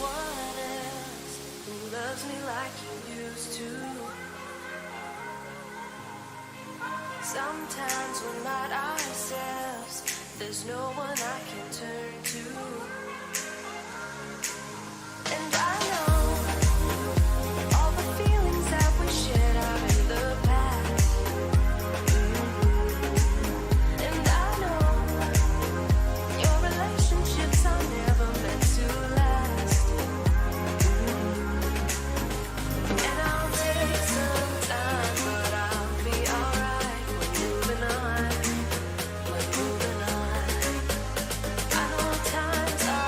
one else who loves me like you used to. Sometimes we're not ourselves. There's no one I can turn to. And I know all the feelings that we shared are in the past. And I know your relationships are never meant to last. And I'll take some time, but I'll be alright. We're moving on. We're moving on. I know times are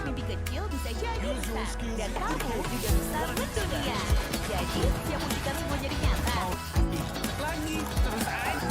Mimpi kecil bisa jadi besar. Dan kamu juga bisa mendunia. Jadi, siap wujudkan semua jadi nyata. Lagi, terus aja.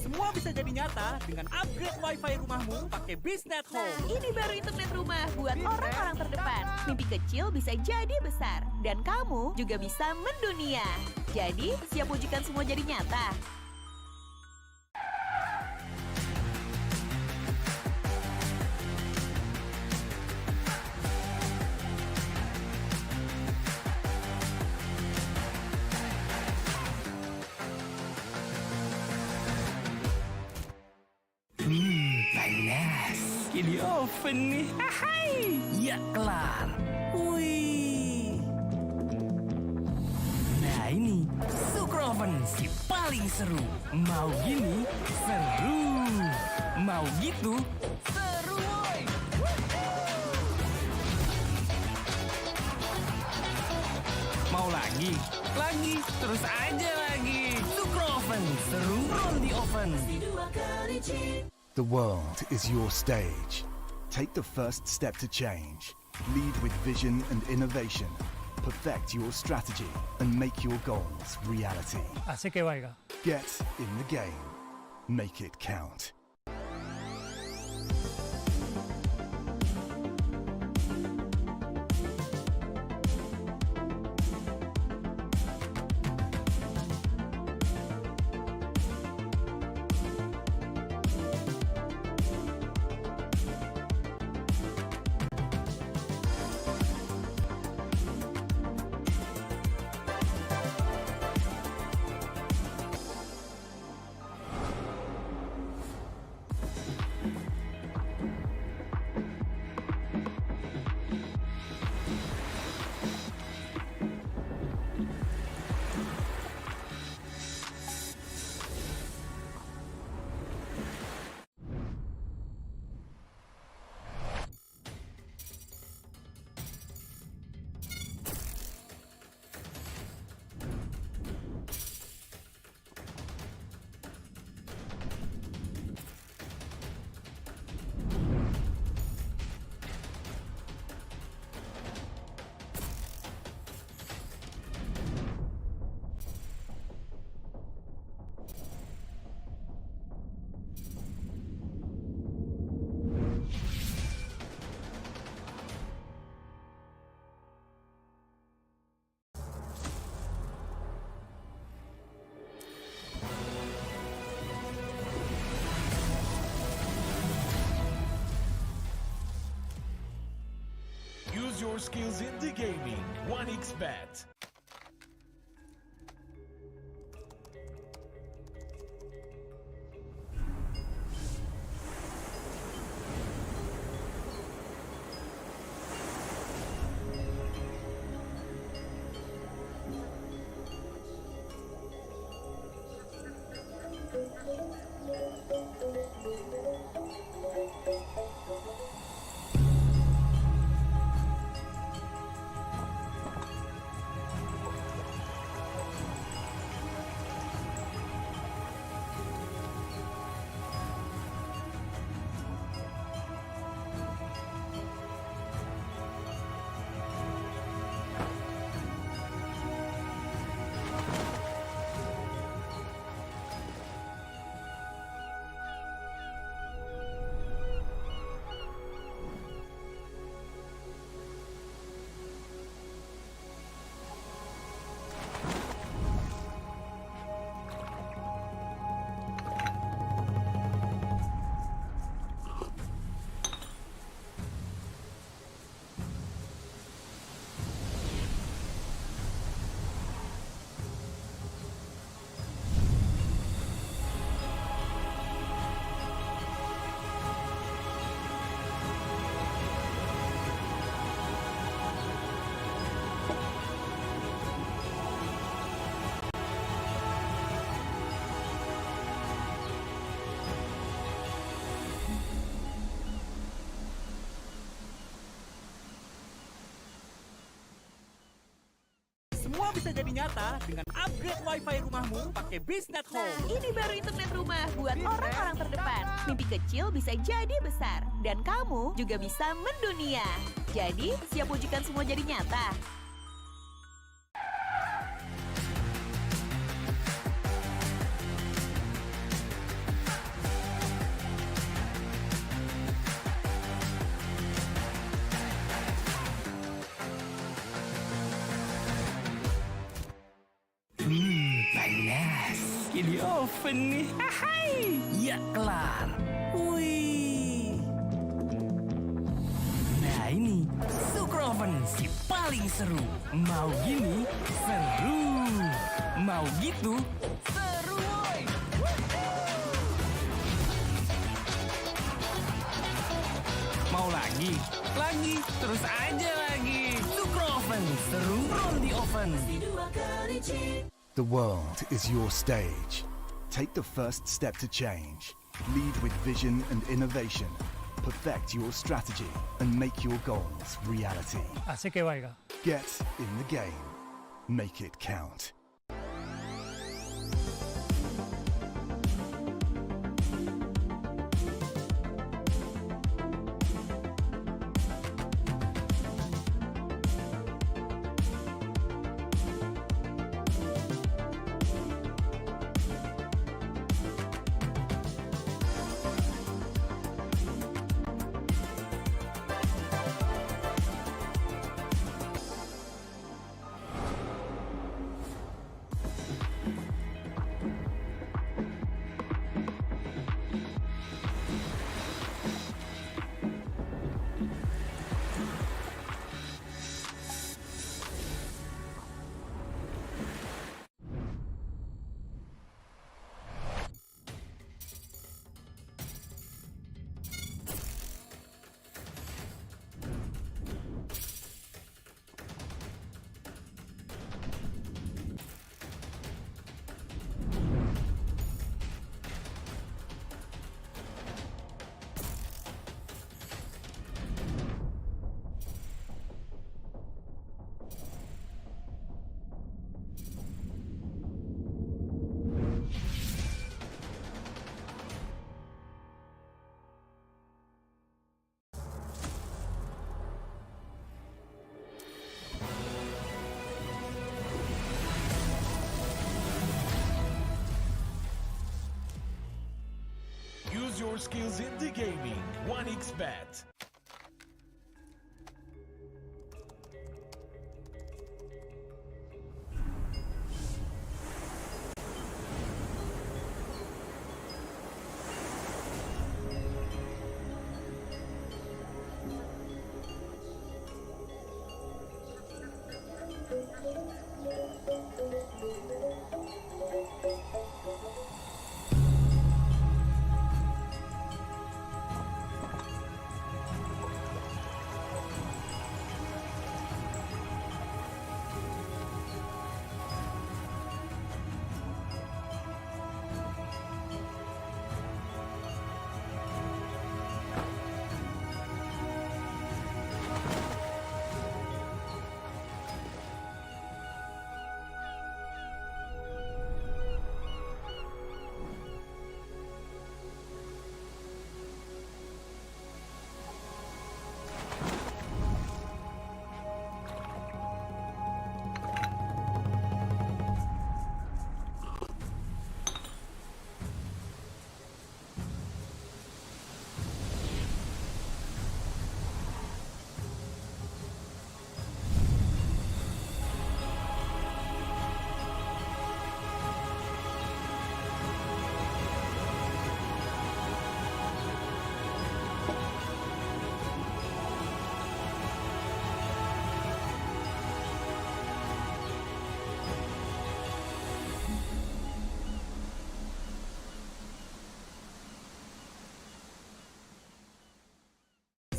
Semua bisa jadi nyata dengan upgrade wifi rumahmu pakai Bisnet Nah, Home. ini baru internet rumah buat orang-orang terdepan. Mimpi kecil bisa jadi besar. Dan kamu juga bisa mendunia. Jadi, siap wujudkan semua jadi nyata. Panas. Di oven nih. Hai. Ya kelar. Wih. Nah ini Sukro Oven si paling seru. Mau gini seru. Mau gitu seru woy. Mau lagi? Lagi, terus aja lagi. Sukro Oven, seru roll di oven. The world is your stage. Take the first step to change. Lead with vision and innovation. Perfect your strategy and make your goals reality. Así que vaya. Get in the game. Make it count. Use your skills in the gaming. 1xBet. Semua bisa jadi nyata dengan upgrade wifi rumahmu pakai Biznet Nah, Home. ini baru internet rumah buat orang-orang terdepan. Mimpi kecil bisa jadi besar. Dan kamu juga bisa mendunia. Jadi, siap wujudkan semua jadi nyata? Panas. Ini oven nih. Hai. Ya kelar. Wih. Nah ini Sukroven si paling seru. Mau gini seru. Mau gitu seru woy. Mau lagi? Lagi, terus aja lagi. Sukroven seru from the oven. The world is your stage. Take the first step to change. Lead with vision and innovation. Perfect your strategy and make your goals reality. Así que vaya. Get in the game. Make it count. Use your skills in the gaming. 1xBet.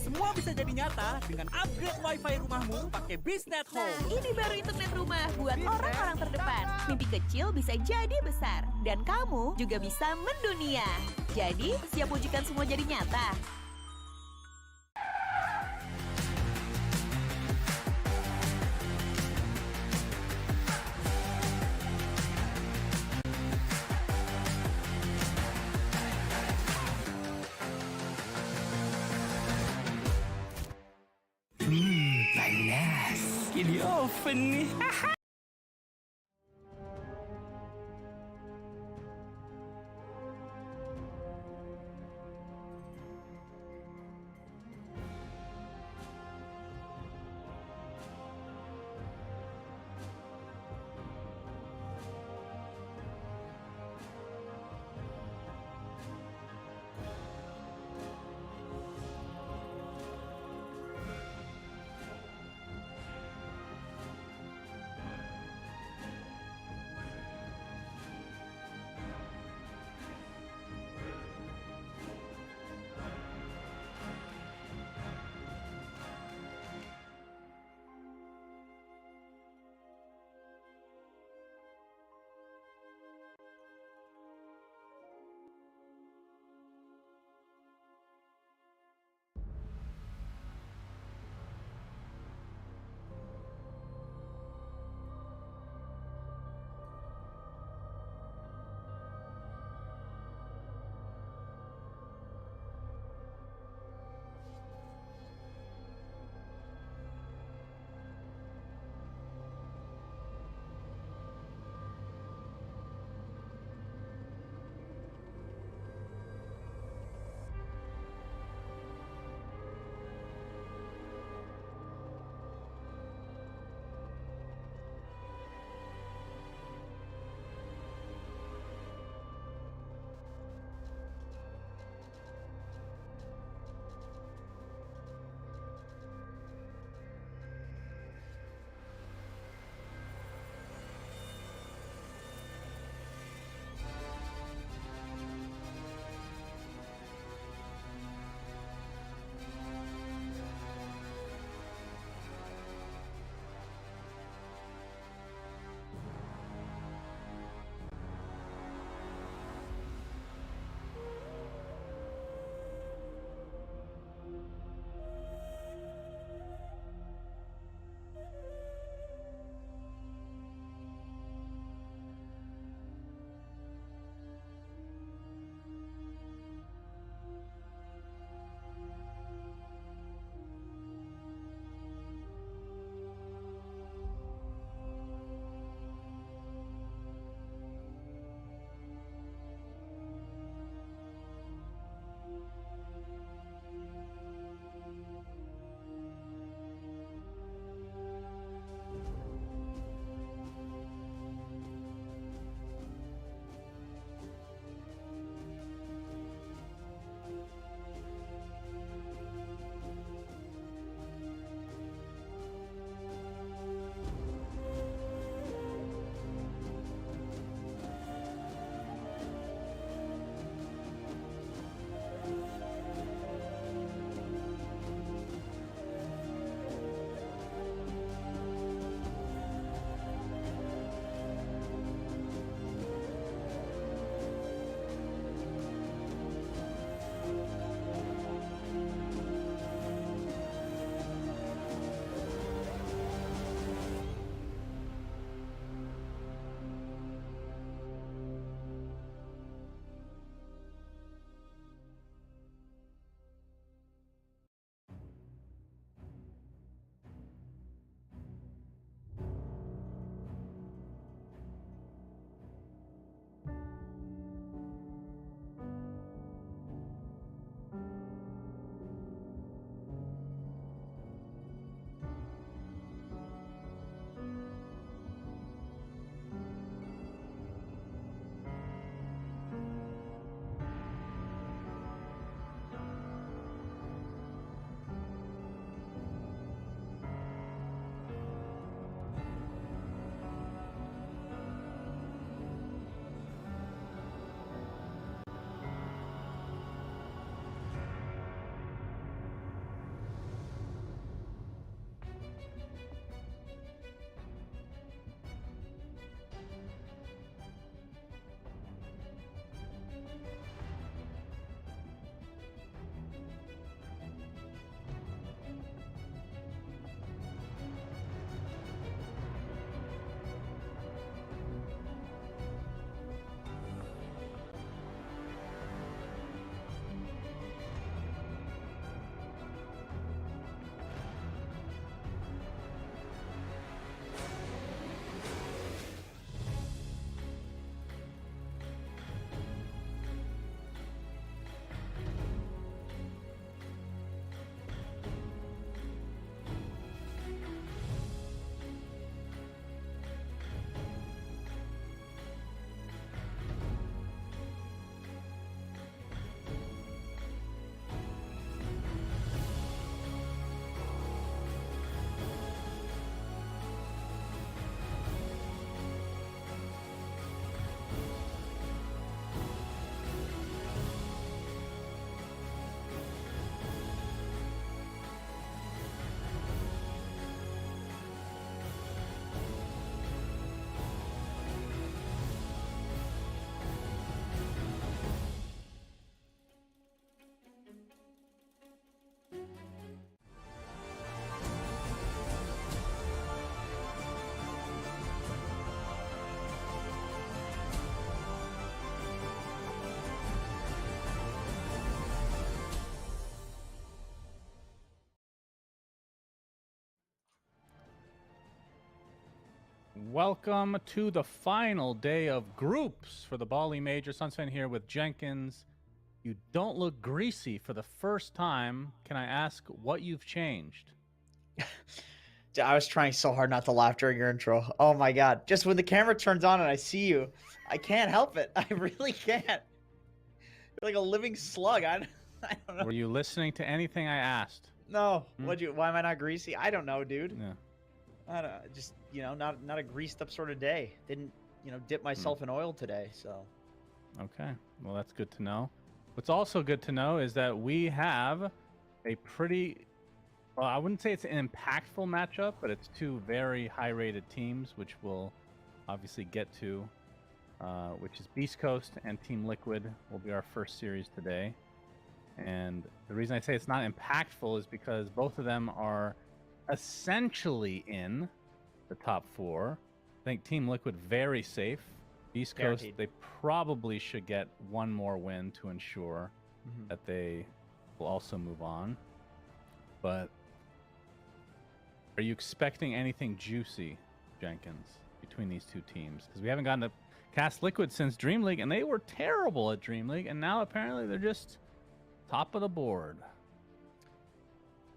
Semua bisa jadi nyata dengan upgrade wifi rumahmu pakai Biznet Nah, Home. ini baru internet rumah buat orang-orang terdepan. Mimpi kecil bisa jadi besar. Dan kamu juga bisa mendunia. Jadi, siap wujudkan semua jadi nyata? Sukroven nih. Welcome to the final day of groups for the Bali Major. Sunsfan here with Jenkins. You don't look greasy for the first time. Can I ask what you've changed? I was trying so hard not to laugh during your intro. Oh my god. Just when the camera turns on and I see you, I can't help it. I really can't. You're like a living slug. I don't know. Were you listening to anything I asked? No. Why am I not greasy? I don't know, dude. Yeah. I don't, just, not a greased up sort of day. Didn't, dip myself in oil today, so. Okay. Well, that's good to know. What's also good to know is that we have a pretty, well, I wouldn't say it's an impactful matchup, but it's two very high-rated teams, which we'll obviously get to, which is Beast Coast and Team Liquid will be our first series today. And the reason I say it's not impactful is because both of them are essentially in the top four. I think Team Liquid very safe. Beast Coast, Guaranteed. they probably should get one more win to ensure that they will also move on. But are you expecting anything juicy, Jenkins, between these two teams? Because we haven't gotten to cast Liquid since Dream League, and they were terrible at Dream League, and now apparently they're just top of the board.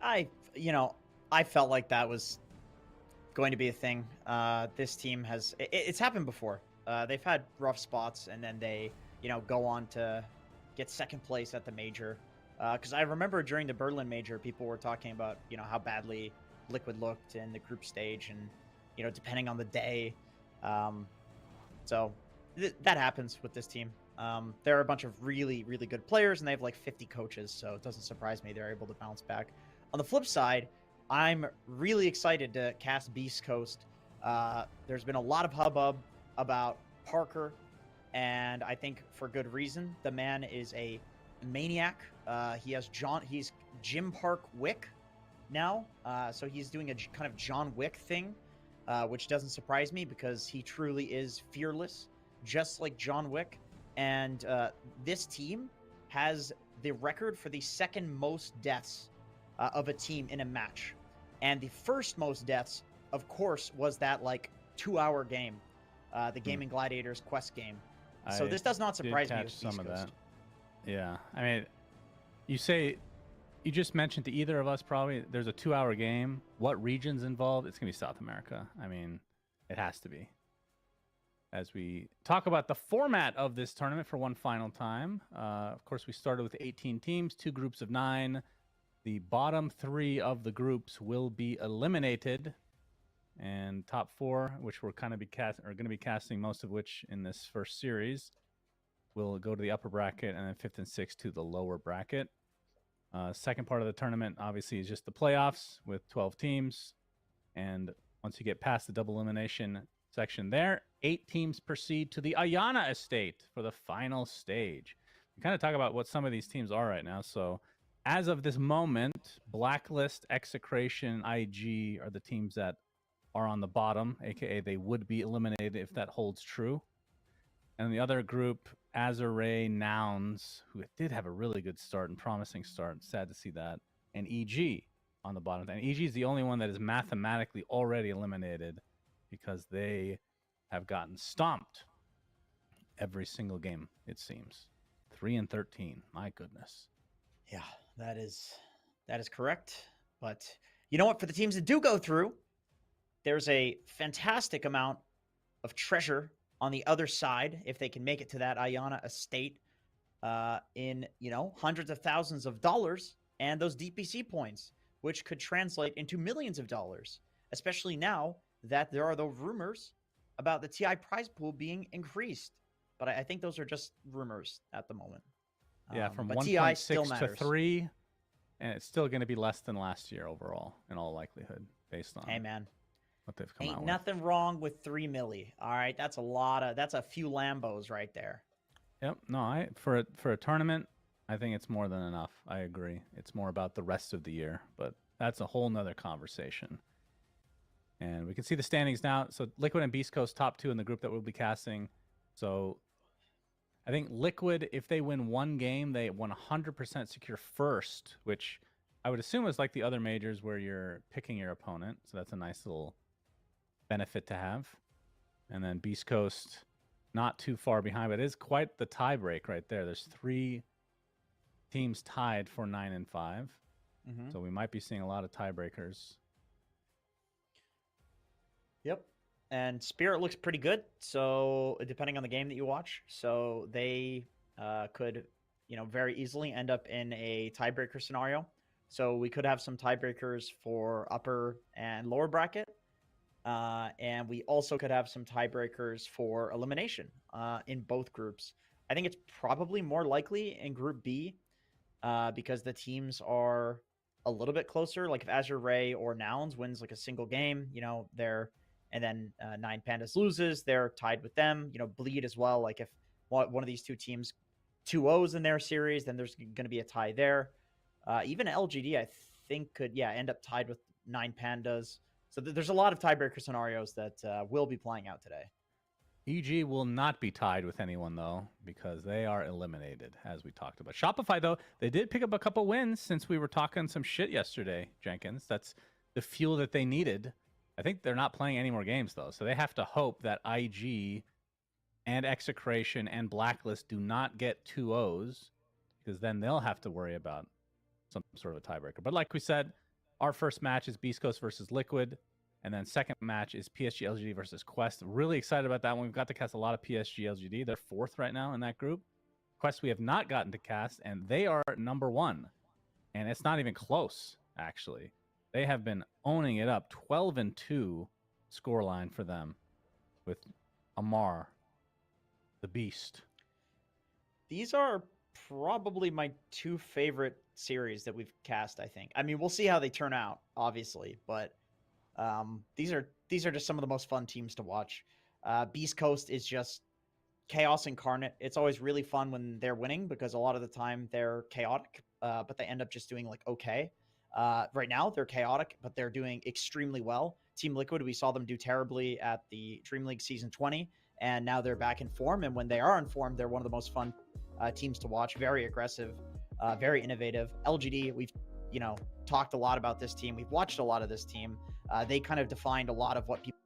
I felt like that was going to be a thing. This team has, it's happened before. They've had rough spots, and then they, go on to get second place at the major. Because I remember during the Berlin major, people were talking about, how badly Liquid looked in the group stage, and, depending on the day. So that happens with this team. There are a bunch of really, really good players, and they have like 50 coaches, so it doesn't surprise me they're able to bounce back. On the flip side, I'm really excited to cast Beast Coast. There's been a lot of hubbub about Parker, and I think for good reason. The man is a maniac. He's Jim Park Wick now, so he's doing a kind of John Wick thing, which doesn't surprise me because he truly is fearless, just like John Wick. And this team has the record for the second most deaths of a team in a match. And the first most deaths, of course, was that like 2-hour game, the Gaming Gladiators quest game. So this does not surprise me with some of Beast Coast. that. Yeah, I mean, you just mentioned to either of us probably there's a 2-hour game. What region's involved? It's gonna be South America. I mean, it has to be. As we talk about the format of this tournament for one final time, of course, we started with 18 teams, 2 groups of 9. The bottom 3 of the groups will be eliminated, and top 4, which we're going to be casting most of which in this first series, will go to the upper bracket, and then 5th and 6th to the lower bracket. Second part of the tournament, obviously, is just the playoffs with 12 teams, and once you get past the double elimination section there, 8 teams proceed to the Ayana estate for the final stage. We kind of talk about what some of these teams are right now. So as of this moment, Blacklist, Execration, IG are the teams that are on the bottom, aka they would be eliminated if that holds true. And the other group, Azure, Nouns, who did have a really good start and promising start, sad to see that, and EG on the bottom. And EG is the only one that is mathematically already eliminated because they have gotten stomped every single game, it seems. 3-13, my goodness. Yeah, that is correct. But you know what? For the teams that do go through, there's a fantastic amount of treasure on the other side if they can make it to that Ayana estate in, hundreds of thousands of dollars and those DPC points, which could translate into millions of dollars, especially now that there are the rumors about the TI prize pool being increased. But I think those are just rumors at the moment. Yeah, from but TI still 1.6 to matters. 3, and it's still going to be less than last year overall, in all likelihood, based on Hey, man. what they've come out Ain't with. nothing wrong with 3 milli. All right, that's a few Lambos right there. Yep. No, for a tournament, I think it's more than enough. I agree. It's more about the rest of the year, but that's a whole nother conversation. And we can see the standings now. So Liquid and Beast Coast top 2 in the group that we'll be casting. So I think Liquid, if they win one game, they 100% secure first, which I would assume is like the other majors where you're picking your opponent. So that's a nice little benefit to have. And then Beast Coast, not too far behind, but it is quite the tie break right there. There's 3 teams tied for 9 and 5. Mm-hmm. So we might be seeing a lot of tiebreakers. Yep. And Spirit looks pretty good. So depending on the game that you watch, so they could, very easily end up in a tiebreaker scenario. So we could have some tiebreakers for upper and lower bracket. And we also could have some tiebreakers for elimination in both groups. I think it's probably more likely in Group B because the teams are a little bit closer. Like if Azure Ray or Nouns wins like a single game, they're and then Nine Pandas loses, they're tied with them. Bleed as well. Like if one of these two teams 2-0s in their series, then there's going to be a tie there. Even LGD, I think, could end up tied with Nine Pandas. So there's a lot of tiebreaker scenarios that will be playing out today. EG will not be tied with anyone, though, because they are eliminated, as we talked about. Shopify, though, they did pick up a couple wins since we were talking some shit yesterday, Jenkins. That's the fuel that they needed. I think they're not playing any more games, though, so they have to hope that IG and Execration and Blacklist do not get 2-0s, because then they'll have to worry about some sort of a tiebreaker. But like we said, our first match is Beast Coast versus Liquid. And then second match is PSG LGD versus Quest. Really excited about that one. We've got to cast a lot of PSG LGD. They're 4th right now in that group. Quest we have not gotten to cast, and they are number 1. And it's not even close, actually. They have been owning it up. 12-2 scoreline for them with Amar, the Beast. These are probably my 2 favorite series that we've cast, I think. I mean, we'll see how they turn out, obviously, but these are just some of the most fun teams to watch. Beast Coast is just chaos incarnate. It's always really fun when they're winning because a lot of the time they're chaotic, but they end up just doing like okay. Right now they're chaotic, but they're doing extremely well. Team Liquid, we saw them do terribly at the Dream League Season 20, and now they're back in form. And when they are in form, they're one of the most fun teams to watch. Very aggressive, very innovative. LGD, we've talked a lot about this team. We've watched a lot of this team. They kind of defined a lot of what people.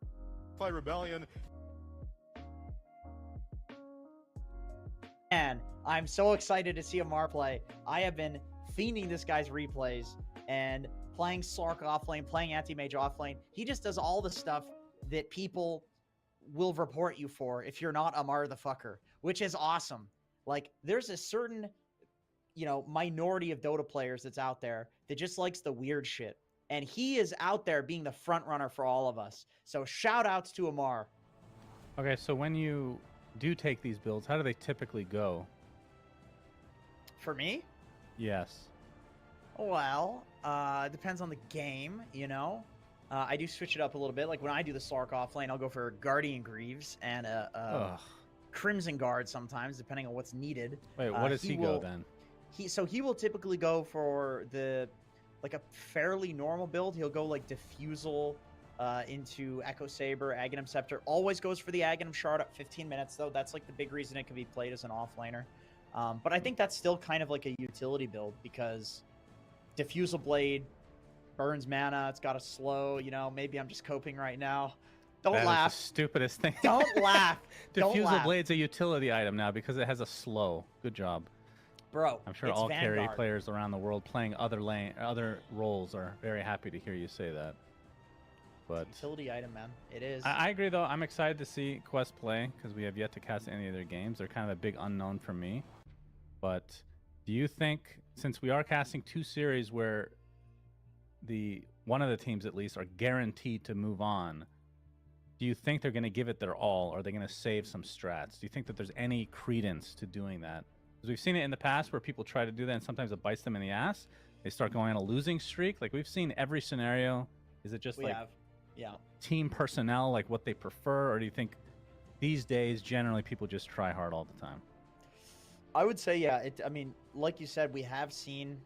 Rebellion. And I'm so excited to see Amar play. I have been fiending this guy's replays and playing Slark offlane, playing anti-mage offlane. He just does all the stuff that people will report you for if you're not Amar the fucker, which is awesome. Like, there's a certain, minority of Dota players that's out there that just likes the weird shit. And he is out there being the front runner for all of us. So shout outs to Amar. Okay, so when you do take these builds, how do they typically go? For me? Yes. Well, it depends on the game, I do switch it up a little bit. Like when I do the Slark offlane, I'll go for Guardian Greaves and a Crimson Guard sometimes, depending on what's needed. Wait, what does he go then? He will typically go for a fairly normal build. He'll go like Diffusal into Echo Saber, Aghanim Scepter. Always goes for the Aghanim Shard at 15 minutes, though. That's like the big reason it can be played as an offlaner. But I think that's still kind of like a utility build because Diffusal Blade burns mana. It's got a slow, maybe I'm just coping right now. Don't laugh. Is the stupidest thing. Don't laugh. Diffusal Blade's a utility item now because it has a slow. Good job. Bro, I'm sure all carry players around the world playing other roles are very happy to hear you say that. But utility item, man. It is. I agree, though. I'm excited to see Quest play because we have yet to cast any of their games. They're kind of a big unknown for me. But do you think, since we are casting 2 series where one of the teams at least are guaranteed to move on, do you think they're going to give it their all, or are they going to save some strats? Do you think that there's any credence to doing that? Because we've seen it in the past where people try to do that and sometimes it bites them in the ass. They start going on a losing streak. Like we've seen every scenario. Is it just team personnel, like what they prefer? Or do you think these days, generally, people just try hard all the time? I would say, yeah. Like you said, we have seen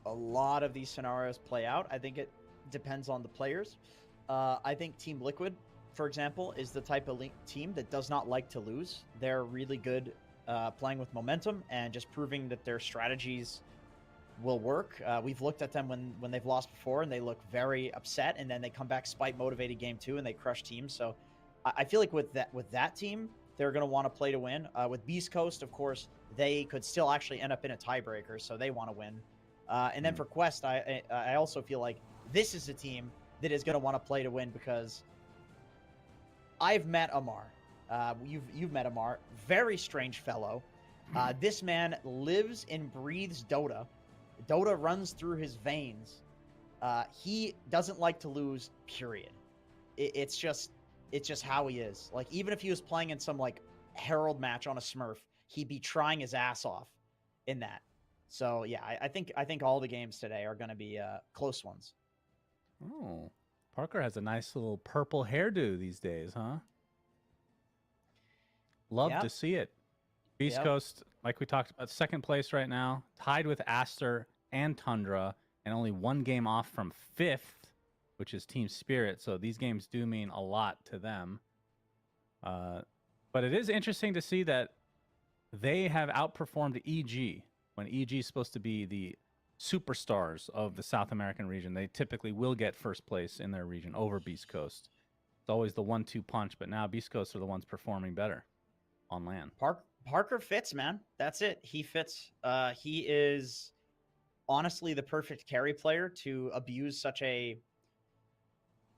a lot of these scenarios play out. I think it depends on the players. I think Team Liquid, for example, is the type of team that does not like to lose. They're really good playing with momentum and just proving that their strategies will work. We've looked at them when they've lost before and they look very upset, and then they come back spite motivated game 2 and they crush teams. So I feel like with that team, they're going to want to play to win. With Beast Coast, of course, they could still actually end up in a tiebreaker, so they want to win. And then for Quest, I also feel like this is a team that is going to want to play to win because I've met Amar. You've met Amar. Very strange fellow. This man lives and breathes Dota. Dota runs through his veins. He doesn't like to lose, period. It's just how he is. Like, even if he was playing in some like Herald match on a Smurf, he'd be trying his ass off in that. So yeah, I think all the games today are going to be close ones. Oh, Parker has a nice little purple hairdo these days, huh? Love Yep. to see it. Beast Yep. Coast, like we talked about, second place right now, tied with Aster and Tundra, and only one game off from fifth, which is Team Spirit. So these games do mean a lot to them. But it is interesting to see that they have outperformed EG when EG is supposed to be the superstars of the South American region. They typically will get first place in their region over Beast Coast. It's always the 1-2 punch, but now Beast Coast are the ones performing better on land. Parker fits, man. That's it. He fits. He is honestly the perfect carry player to abuse such a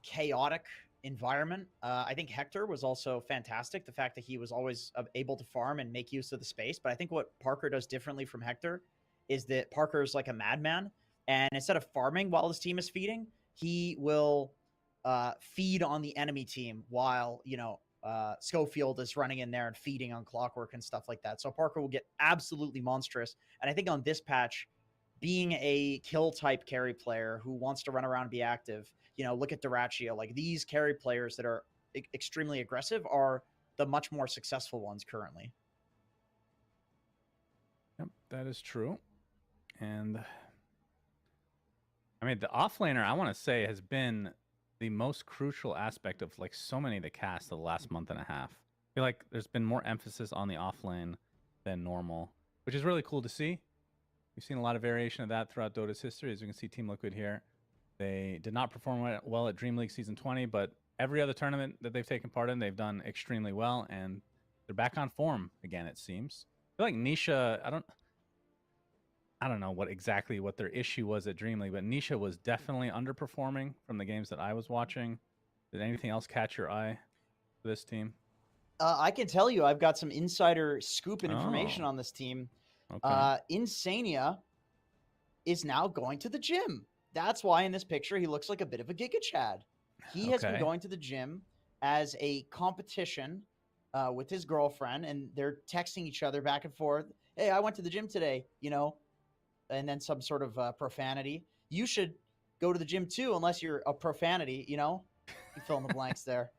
chaotic environment. I think Hector was also fantastic. The fact that he was always able to farm and make use of the space. But I think what Parker does differently from Hector is that Parker is like a madman. And instead of farming while his team is feeding, he will feed on the enemy team while, Schofield is running in there and feeding on Clockwork and stuff like that. So Parker will get absolutely monstrous. And I think on this patch, being a kill type carry player who wants to run around and be active, look at Duraccio. Like, these carry players that are extremely aggressive are the much more successful ones currently. Yep, that is true. And I mean, the offlaner, I want to say, has been the most crucial aspect of like so many of the cast of the last month and a half. I feel like there's been more emphasis on the offlane than normal, which is really cool to see. We've seen a lot of variation of that throughout Dota's history. As you can see, Team Liquid here, they did not perform well at Dream League Season 20, but every other tournament that they've taken part in, they've done extremely well, and they're back on form again, it seems. I feel like Nisha, I don't know what their issue was at Dream League, but Nisha was definitely underperforming from the games that I was watching. Did anything else catch your eye for this team? I can tell you, I've got some insider scoop and information on this team. Okay. Insania is now going to the gym. That's why in this picture he looks like a bit of a Giga Chad. He has been going to the gym as a competition with his girlfriend, and they're texting each other back and forth. Hey, I went to the gym today, and then some sort of profanity. You should go to the gym too, unless you're a profanity, You fill in the blanks there.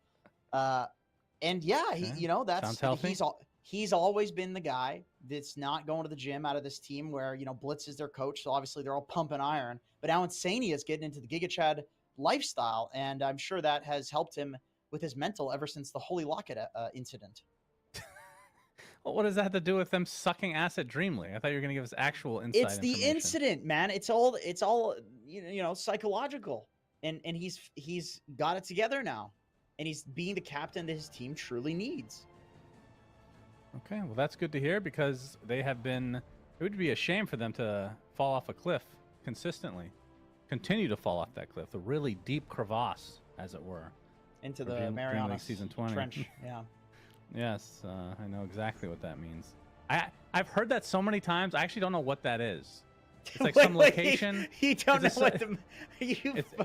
And yeah, he, Sounds healthy. He's always been the guy that's not going to the gym out of this team where, Blitz is their coach. So obviously they're all pumping iron. But now Insania is getting into the Giga Chad lifestyle. And I'm sure that has helped him with his mental ever since the Holy Locket incident. Well, what does that have to do with them sucking ass at Dream League? I thought you were going to give us actual insight. It's the incident, man. It's all psychological. And he's got it together now. And he's being the captain that his team truly needs. Okay, well, that's good to hear because they have been. It would be a shame for them to fall off a cliff consistently, continue to fall off that cliff, a really deep crevasse, as it were, Into for the Dream League Mariana Season 20. trench. Yeah. Yes, I know exactly what that means. I've heard that so many times. I actually don't know what that is. It's like some location. You don't know Is what this the.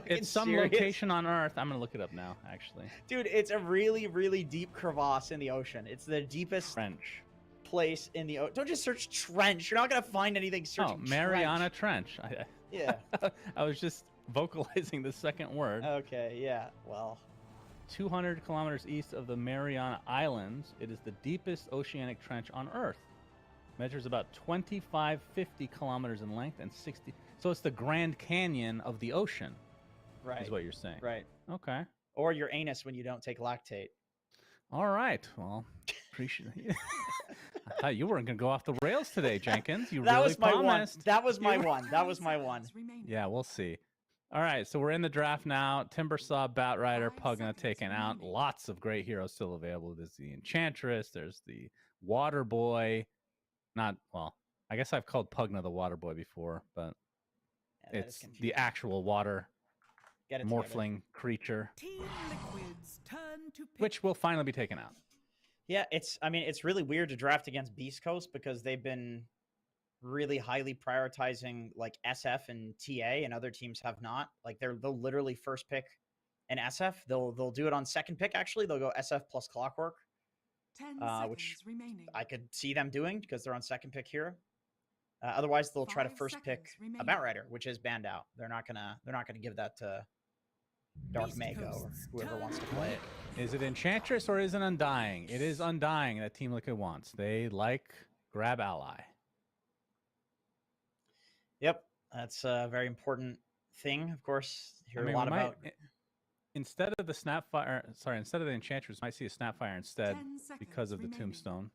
it's some serious? location on Earth. I'm gonna look it up now. Actually, Dude, it's a really, really deep crevasse in the ocean. It's the deepest French. place in the ocean. Don't just search trench. You're not gonna find anything searching Mariana Trench. Yeah. I was just vocalizing the second word. Okay. Yeah. Well. 200 kilometers east of the Mariana Islands, it is the deepest oceanic trench on Earth. Measures about 50 kilometers in length and 60. So it's the Grand Canyon of the ocean. Right. Is what you're saying. Right. Okay. Or your anus when you don't take lactate. All right. Well, appreciate it. I thought you weren't going to go off the rails today, Jenkins. You That really was my one. promised. That was my one. That was my one. Yeah, we'll see. All right, so we're in the draft now. Timbersaw, Batrider, Pugna taken out. Lots of great heroes still available. There's the Enchantress. There's the Water Boy. Not, well, I guess I've called Pugna the Water Boy before, but Yeah, that is it's the confusing. actual water Get it together. morphling creature, Team Liquid's turn to pick. which will finally be taken out. Yeah, I mean, it's really weird to draft against Beast Coast because they've been really highly prioritizing like SF and TA, and other teams have not. Like they'll literally first pick an SF. They'll do it on second pick. Actually, they'll go SF plus Clockwork, 10 which seconds remaining. I could see them doing because they're on second pick here. Otherwise, they'll try to 5 first pick seconds a remaining. Batrider, which is banned out. They're not gonna give that to Dark Beast Mago or Coast's whoever turn wants to to play it. Is it Enchantress or is it Undying? It is Undying that Team Liquid wants. They like grab ally. Yep, that's a very important thing. Of course, hear we a lot might- about. Instead of the Snapfire, sorry, instead of the Enchantress, might see a Snapfire instead 10 seconds because of the remaining. Tombstone.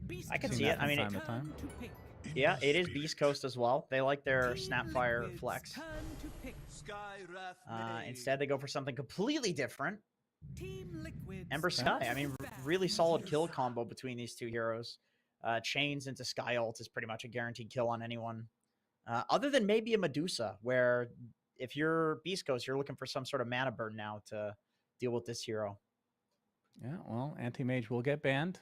Beast I can Coast see it. I mean, Time to time. turn to pick. Yeah, it is Beast Coast as well. They like their Team Snapfire Liquid's flex. turn to pick. Instead, they go for something completely different. Team Liquid's Ember turn Sky. I to mean, ban. really solid kill combo between these two heroes. Chains into Sky Ult is pretty much a guaranteed kill on anyone. Other than maybe a Medusa, where if you're Beast Coast, you're looking for some sort of mana burn now to deal with this hero. Yeah, well, Anti-Mage will get banned.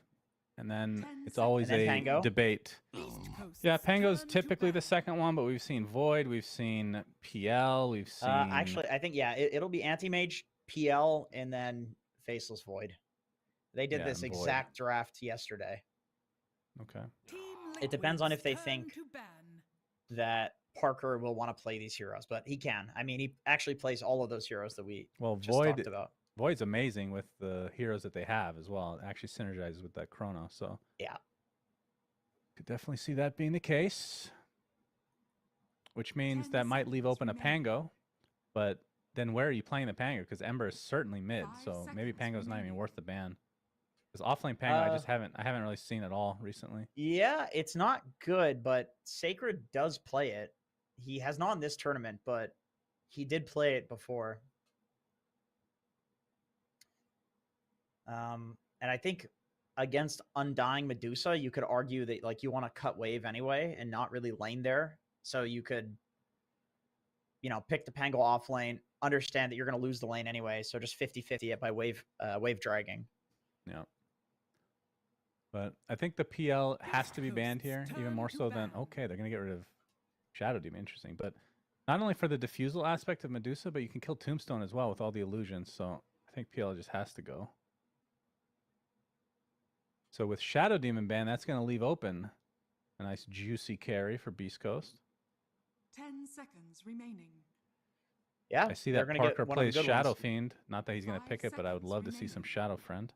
And then 10 it's always And then a Pango? debate. Beast Coast's Yeah, Pango's turn to typically the ban. second one, but we've seen Void, we've seen PL, we've seen... Actually, I think, yeah, it'll be Anti-Mage, PL, and then Faceless Void. They did Yeah, this and Void. exact draft yesterday. Okay. Team It depends on if they Liquid's think turn to ban. that Parker will want to play these heroes, but he can. I mean, he actually plays all of those heroes that we Well, just Void talked about. Void's amazing with the heroes that they have as well. It actually synergizes with that Chrono, so... Yeah. Could definitely see that being the case. Which means 10 that might leave seconds open a remaining. Pango. But then where are you playing the Pango? Because Ember is certainly mid, 5 so maybe seconds Pango's not even remaining. worth the ban. Because offlane Pango, I haven't really seen at all recently. Yeah, it's not good, but Sacred does play it. He has not in this tournament, but he did play it before. And I think against Undying Medusa, you could argue that like you want to cut wave anyway and not really lane there. So you could, pick the Pango off lane, understand that you're going to lose the lane anyway. So just 50-50 it by wave dragging. Yeah. But I think the PL has to be banned here, even more so than, okay, they're going to get rid of Shadow Demon. Interesting. But not only for the diffusal aspect of Medusa, but you can kill Tombstone as well with all the illusions. So I think PL just has to go. So with Shadow Demon ban, that's going to leave open a nice juicy carry for Beast Coast. 10 seconds remaining. Yeah, I see they're that gonna get Parker one of the plays good Shadow ones. Fiend. Not that he's going to 5 pick it, but I would seconds love to see some remaining. Shadow Friend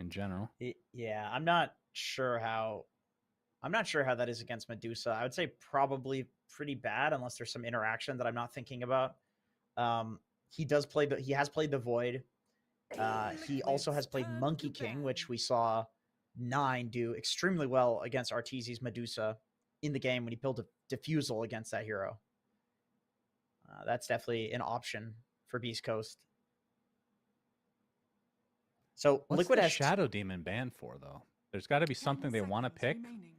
in general. Yeah, I'm not sure how that is against Medusa. I would say probably pretty bad unless there's some interaction that I'm not thinking about. He has played the Void. He also has played Monkey King, which we saw Nine do extremely well against Arteezy's Medusa in the game when he built a Diffusal against that hero. That's definitely an option for Beast Coast. So What's Liquid the has Shadow Demon banned for, though? There's got to be 10 something they want to seconds pick remaining.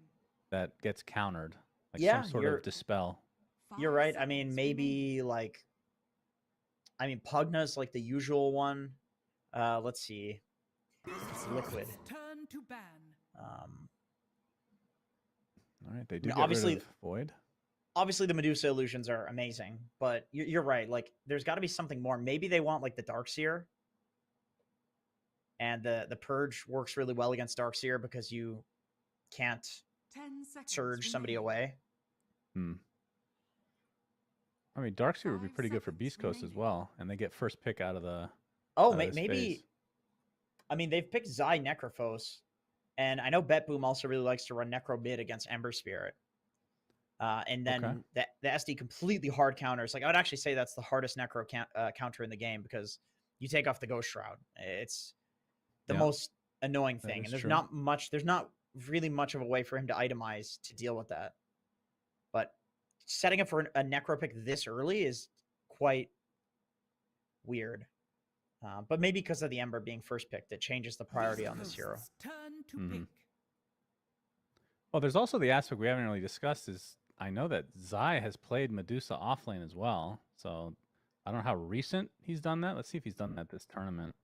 that gets countered. Like Yeah, some sort you're- of dispel. You're 5 right. I mean, seconds maybe remaining. Pugna's like the usual one. Let's see. It's Liquid. Turn to ban. All right, they do mean, get obviously- rid of Void. Obviously, the Medusa illusions are amazing, but you're right. Like, there's got to be something more. Maybe they want like the Darkseer, and the Purge works really well against Darkseer because you can't 10 seconds surge somebody remaining. away. I mean, Darkseer would be 5 pretty good for seconds Beast Coast as remaining. well, and they get first pick out of the. Oh, out of this maybe. phase. I mean, they've picked Zai Necrophos, and I know BetBoom also really likes to run Necro mid against Ember Spirit. And then the SD completely hard counters. Like, I would actually say that's the hardest Necro counter in the game because you take off the Ghost Shroud. It's the Yeah, most annoying that thing, is and there's true. not really much of a way for him to itemize to deal with that. But setting up for a necro pick this early is quite weird. But maybe because of the Ember being first picked, it changes the priority on this hero. Turn to Mhm. pick. Well, there's also the aspect we haven't really discussed is I know that Zai has played Medusa offlane as well. So I don't know how recent he's done that. Let's see if he's done that this tournament.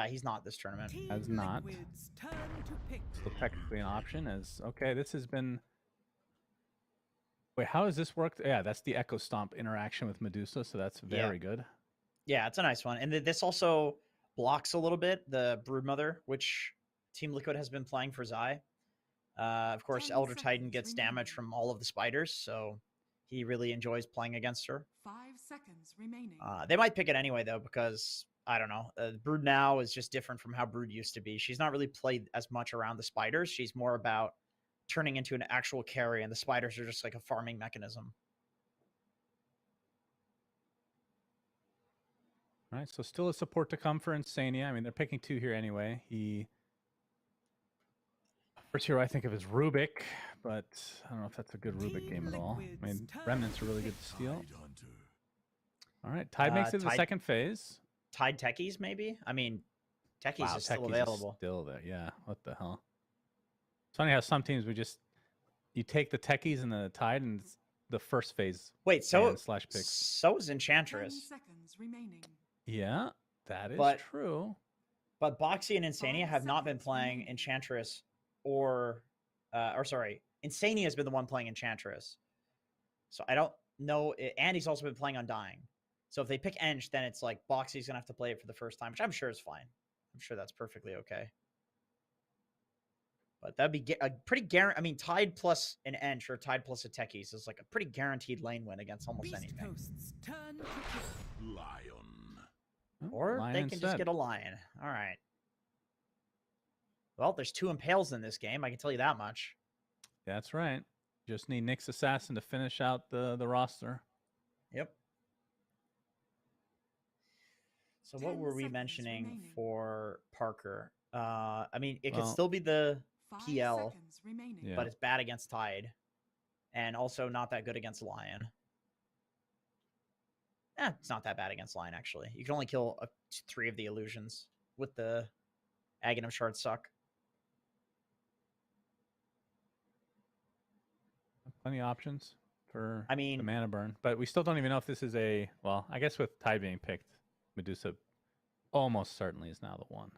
He's not this tournament. Team Has not. Liquid's turn to pick. Still technically an option as, okay, this has been... Wait, how has this worked? Yeah, that's the Echo Stomp interaction with Medusa, so that's very good. Yeah, it's a nice one. And this also blocks a little bit the Broodmother, which Team Liquid has been playing for Zai. Of course, 10 Elder Titan seconds gets damage remaining. from all of the spiders, so he really enjoys playing against her. 5 seconds remaining. They might pick it anyway, though, because, I don't know, Brood now is just different from how Brood used to be. She's not really played as much around the spiders. She's more about turning into an actual carry, and the spiders are just like a farming mechanism. All right, so still a support to come for Insania. I mean, they're picking 2 here anyway. First hero I think of is Rubik, but I don't know if that's a good Rubik Team game at all. I Liquid's mean, turn Remnants to are really pick. good to steal. All right, Tide makes it to the Tide- second phase. Tide Techies, maybe? I mean, Techies Wow, is still Techies available. is still there. Yeah, what the hell? It's funny how some teams you take the Techies and the Tide and it's the first phase Wait, so /picks. so is 10 Enchantress. seconds remaining. Yeah, that is But- true. But Boxy and Insania 5 have not been seconds playing remaining. Enchantress or sorry, Insania has been the one playing Enchantress. So I don't know. And he's also been playing Undying. So if they pick Ench, then it's like Boxy's going to have to play it for the first time, which I'm sure is fine. I'm sure that's perfectly okay. But that'd be a pretty guaranteed. I mean, Tide plus an Ench or Tide plus a Techies is like a pretty guaranteed lane win against almost Beast anything. Coast's turn to pick. Oh, Or Lion they can just instead. get a Lion. All right. Well, there's 2 Impales in this game. I can tell you that much. That's right. Just need Nyx Assassin to finish out the roster. Yep. So 10 what were we seconds mentioning remaining. for Parker? I mean, it could Well- still be the 5 PL, seconds remaining. Yeah. but it's bad against Tide, and also not that good against Lion. It's not that bad against Lion, actually. You can only kill 3 of the illusions with the Aghanim Shard suck. Plenty of options for I mean- the mana burn, but we still don't even know if this is a, well, I guess with Tide being picked, Medusa almost certainly is now the one.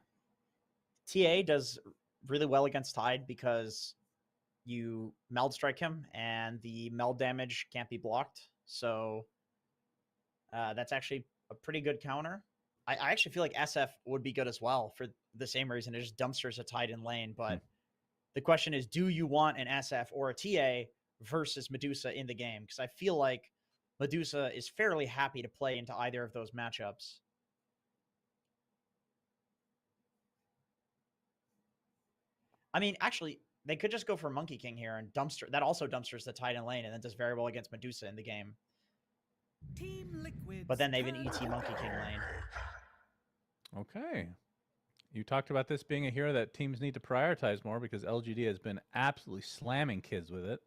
TA does really well against Tide because you meld strike him and the meld damage can't be blocked. So that's actually a pretty good counter. I actually feel like SF would be good as well for the same reason. It just dumpsters a Tide in lane. But the question is, do you want an SF or a TA versus Medusa in the game? Because I feel like Medusa is fairly happy to play into either of those matchups. I mean, actually, they could just go for Monkey King here and dumpster. That also dumpsters the Titan lane and then does very well against Medusa in the game. Team Liquid's But then they have an turn ET to Monkey pick. King lane. Okay. You talked about this being a hero that teams need to prioritize more because LGD has been absolutely slamming kids with it.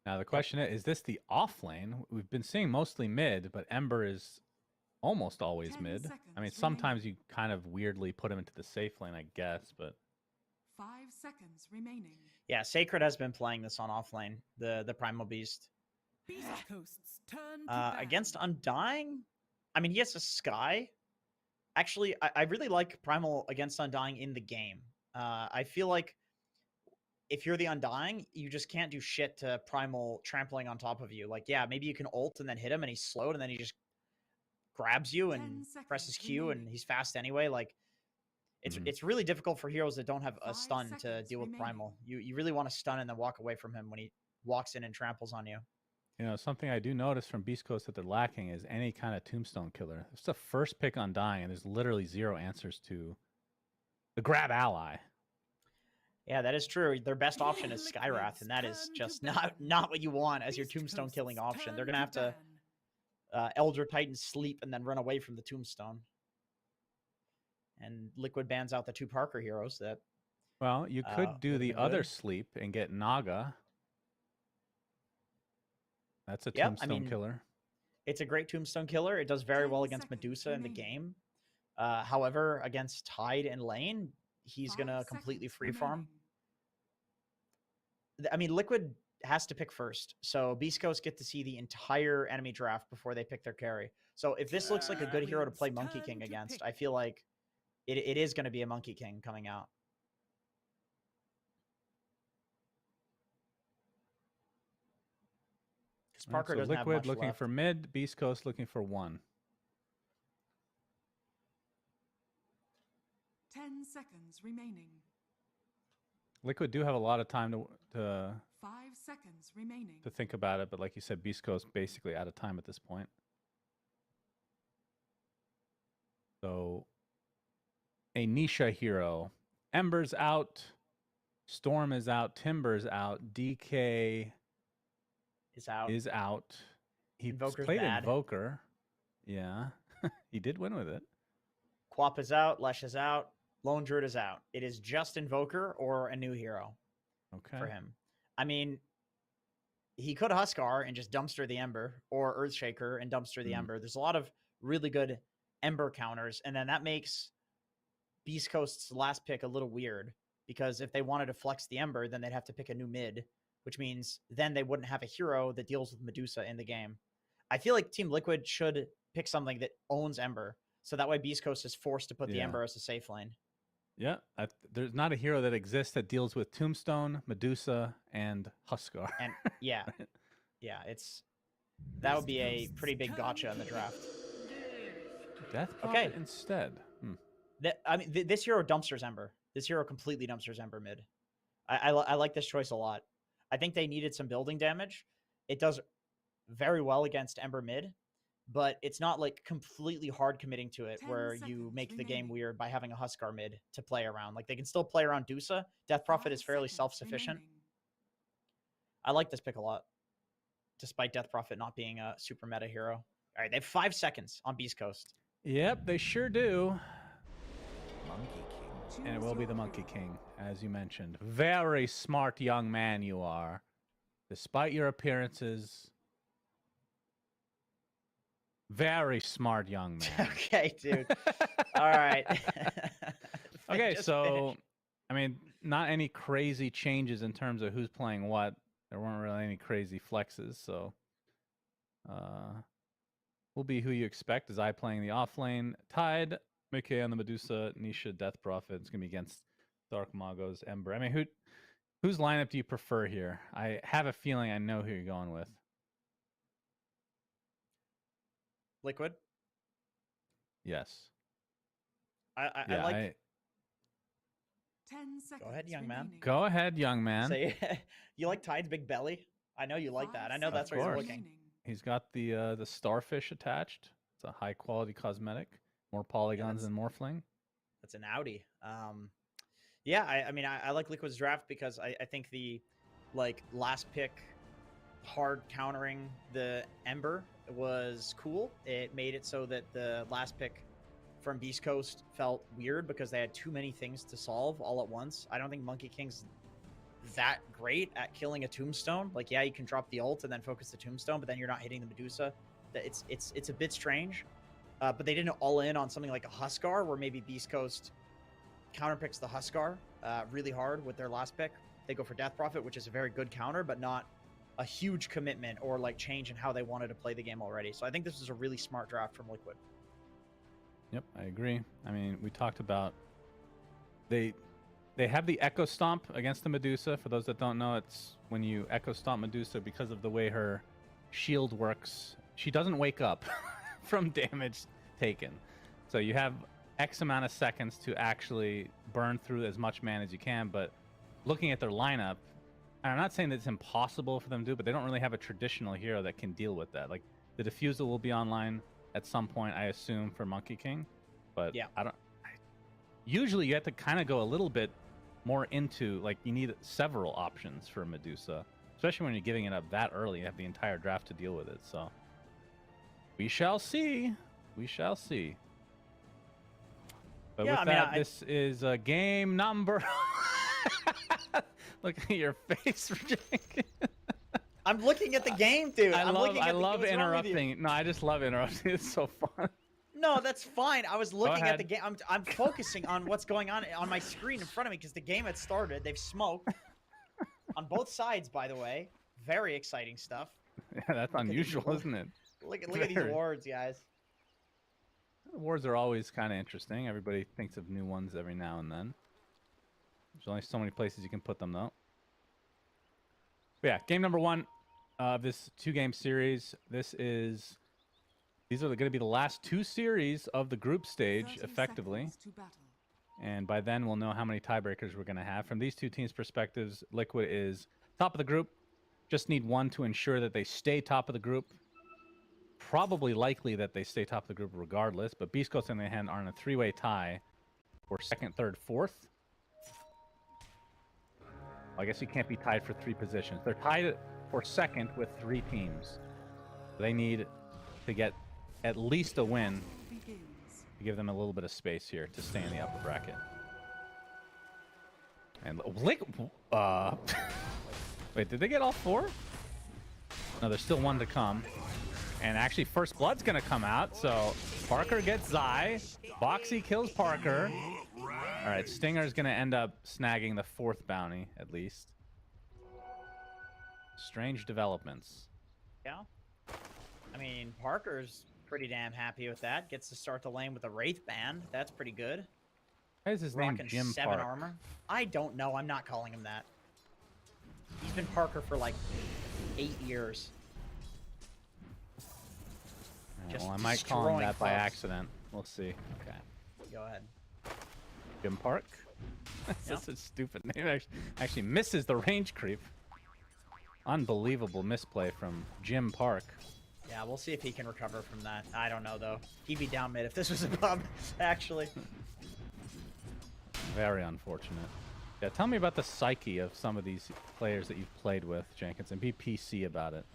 Now the question is this the off lane? We've been seeing mostly mid, but Ember is almost always 10 mid. I mean, seconds sometimes you kind of weirdly put him into the safe lane, I guess, but 5 seconds remaining. Yeah, Sacred has been playing this on offlane, the Primal Beast. Beast Coast's turn to Against ban. Undying, I mean, he has a Sky. Actually, I really like Primal against Undying in the game. I feel like if you're the Undying, you just can't do shit to Primal trampling on top of you. Like, yeah, maybe you can ult and then hit him and he's slowed and then he just grabs you 10 and seconds presses Q and remaining. he's fast anyway. Like, it's Mhm. it's really difficult for heroes that don't have a 5 stun to seconds deal with remaining. Primal. You really want to stun and then walk away from him when he walks in and tramples on you. you know, something I do notice from Beast Coast that they're lacking is any kind of tombstone killer. It's the first pick on dying, and there's literally 0 answers to the grab ally. Yeah, that is true. Their best option is Liquid's Skyrath, and that is turn to just ban. not what you want as your Beast tombstone killing Coast's option. They're turn gonna have to ban. Elder Titan sleep and then run away from the tombstone. And Liquid bans out the 2 Parker heroes that Well, you could do would've the been other good. sleep and get Naga. That's a Yep, I tombstone mean, killer. it's a great tombstone killer. It does very 10 well against seconds Medusa in the remaining. game. However, against Tide and Lane, he's 5 gonna completely seconds free farm. remaining. I mean, Liquid has to pick first, so Beast Coast get to see the entire enemy draft before they pick their carry. So if this looks like a good hero to play Monkey King against, I feel like it is going to be a Monkey King coming out. Because All right, Parker so doesn't have Liquid much looking left. for mid, Beast Coast looking for 1. 10 seconds remaining. Liquid do have a lot of time to 5 seconds remaining. think about it, but like you said, Beast Coast basically out of time at this point. So a Nisha hero. Ember's out. Storm is out. Timber's out. DK Is out. is out. He Invoker's played bad. Invoker. Yeah. He did win with it. Quap is out. Lesh is out. Lone Druid is out. It is just Invoker or a new hero Okay. for him. I mean, he could Huskar and just dumpster the Ember, or Earthshaker and dumpster the Mhm. Ember. There's a lot of really good Ember counters, and then that makes Beast Coast's last pick a little weird, because if they wanted to flex the Ember, then they'd have to pick a new mid, which means then they wouldn't have a hero that deals with Medusa in the game. I feel like Team Liquid should pick something that owns Ember, so that way Beast Coast is forced to put the Yeah. Ember as a safe lane. Yeah. There's not a hero that exists that deals with Tombstone, Medusa, and Huskar. And yeah, yeah, that would be a pretty big gotcha in the draft. Death Okay. Prophet instead. This hero dumpsters Ember. This hero completely dumpsters Ember mid. I like this choice a lot. I think they needed some building damage. It does very well against Ember mid, but it's not like completely hard committing to it 10 where you seconds make the game remaining. weird by having a Huskar mid to play around. Like, they can still play around Dusa. Death Prophet 5 is fairly seconds self-sufficient. remaining. I like this pick a lot, despite Death Prophet not being a super meta hero. All right, they have 5 seconds on Beast Coast. Yep, they sure do. And it Choose will be your the Monkey hero. King, as you mentioned. Very smart young man you are. Despite your appearances. Very smart young man. Okay, dude. All right. Okay, Just so, finish. I mean, not any crazy changes in terms of who's playing what. There weren't really any crazy flexes, so. Will be who you expect. Is I playing the off lane. Tide, Mickey on the Medusa, Nisha, Death Prophet. It's going to be against Dark Magos, Ember. I mean, whose lineup do you prefer here? I have a feeling I know who you're going with. Liquid. Yes. I Yeah, like. 10 seconds ahead, young man. remaining. Go ahead, young man. Say, you like Tide's big belly? I know you like 5 that. I know that's Of where you're course. looking. He's got the starfish attached. It's a high quality cosmetic. More polygons that's- than Morphling. That's an Audi. Yeah, I mean, I like Liquid's draft because I think the last pick hard countering the Ember was cool. It made it so that the last pick from Beast Coast felt weird because they had too many things to solve all at once. I don't think Monkey King's that great at killing a tombstone. Like, yeah, you can drop the ult and then focus the tombstone, but then you're not hitting the Medusa. It's a bit strange. But they didn't all in on something like a Huskar, where maybe Beast Coast counterpicks the Huskar really hard with their last pick. They go for Death Prophet, which is a very good counter, but not a huge commitment or change in how they wanted to play the game already. So I think this is a really smart draft from Liquid. Yep, I agree. I mean, we talked about they have the Echo Stomp against the Medusa. For those that don't know, it's when you Echo Stomp Medusa, because of the way her shield works, she doesn't wake up from damage taken. So you have X amount of seconds to actually burn through as much mana as you can. But looking at their lineup, and I'm not saying that it's impossible for them to do, but they don't really have a traditional hero that can deal with that. Like, the Diffusal will be online at some point, I assume, for Monkey King. But Yeah. Usually you have to kind of go a little bit more into, you need several options for Medusa, especially when you're giving it up that early. You have the entire draft to deal with it. So we shall see. We shall see. But Yeah, with I mean, that, this is game number. Look at your face, Jake. I'm looking at the game, dude. I I'm love looking at love what's wrong with you? interrupting. No, I just love interrupting. It's so fun. No, that's fine. I was looking at the ahead. game. I'm focusing on what's going on my screen in front of me because the game had started. They've smoked on both sides, by the way. Very exciting stuff. Yeah, that's Look at these unusual, awards. isn't it? Look at these Very. awards, guys. Awards are always kind of interesting. Everybody thinks of new ones every now and then. There's only so many places you can put them, though. But yeah, game number 1 of this 2-game series. These are going to be the last 2 series of the group stage, effectively. And by then, we'll know how many tiebreakers we're going to have. From these 2 teams' perspectives, Liquid is top of the group. Just need one to ensure that they stay top of the group. Probably likely that they stay top of the group regardless. But Beast Coast and the Hand are in a 3-way tie for 2nd, 3rd, 4th. I guess you can't be tied for 3 positions. They're tied for 2nd with 3 teams. They need to get at least a win to give them a little bit of space here to stay in the upper bracket. And wait, did they get all 4? No, there's still 1 to come. And actually, First Blood's gonna come out, so Parker gets Zai. Boxy kills Parker. All right, Stinger's gonna end up snagging the 4th bounty, at least. Strange developments. Yeah. I mean, Parker's pretty damn happy with that. Gets to start the lane with a Wraith Band. That's pretty good. Why is his name Rocking Jim 7 Park? armor. I don't know. I'm not calling him that. He's been Parker for like 8 years. Well, I might call him that by accident. We'll see. Okay. Go ahead. Jim Park? That's such a stupid name. Actually misses the range creep. Unbelievable misplay from Jim Park. Yeah, we'll see if he can recover from that. I don't know, though. He'd be down mid if this was a pub, actually. Very unfortunate. Yeah, tell me about the psyche of some of these players that you've played with, Jenkins, and be PC about it.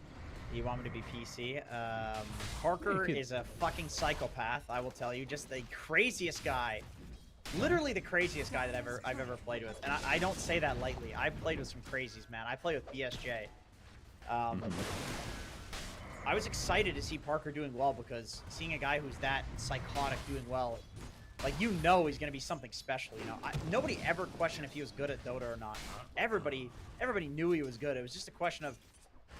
You want me to be PC? Parker is a fucking psychopath, I will tell you. Just the craziest guy. Literally the craziest guy that I've ever played with. And I don't say that lightly. I've played with some crazies, man. I play with BSJ. I was excited to see Parker doing well because seeing a guy who's that psychotic doing well, like, you know he's going to be something special, you know. Nobody ever questioned if he was good at Dota or not. Everybody knew he was good. It was just a question of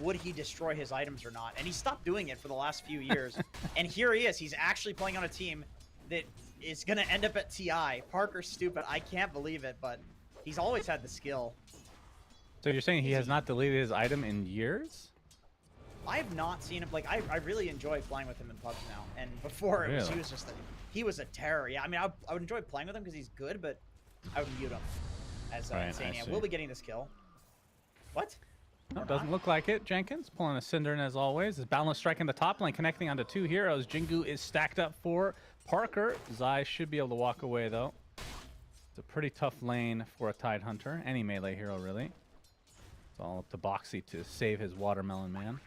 would he destroy his items or not? And he stopped doing it for the last few years. And here he is. He's actually playing on a team that is going to end up at TI. Parker's stupid. I can't believe it, but he's always had the skill. So you're saying he has not deleted his item in years? I have not seen him. Like, I really enjoy playing with him in pubs now. And before, Really? he was a terror. Yeah, I mean, I would enjoy playing with him because he's good, but I would mute him as Right, I Insania. see. We'll be getting this kill. What? No, Or doesn't not? look like it. Jenkins pulling a Cinder as always. His balance strike in the top lane connecting onto 2 heroes. Jingu is stacked up for Parker. Zai should be able to walk away though. It's a pretty tough lane for a Tide Hunter. Any melee hero really. It's all up to Boxy to save his Watermelon Man.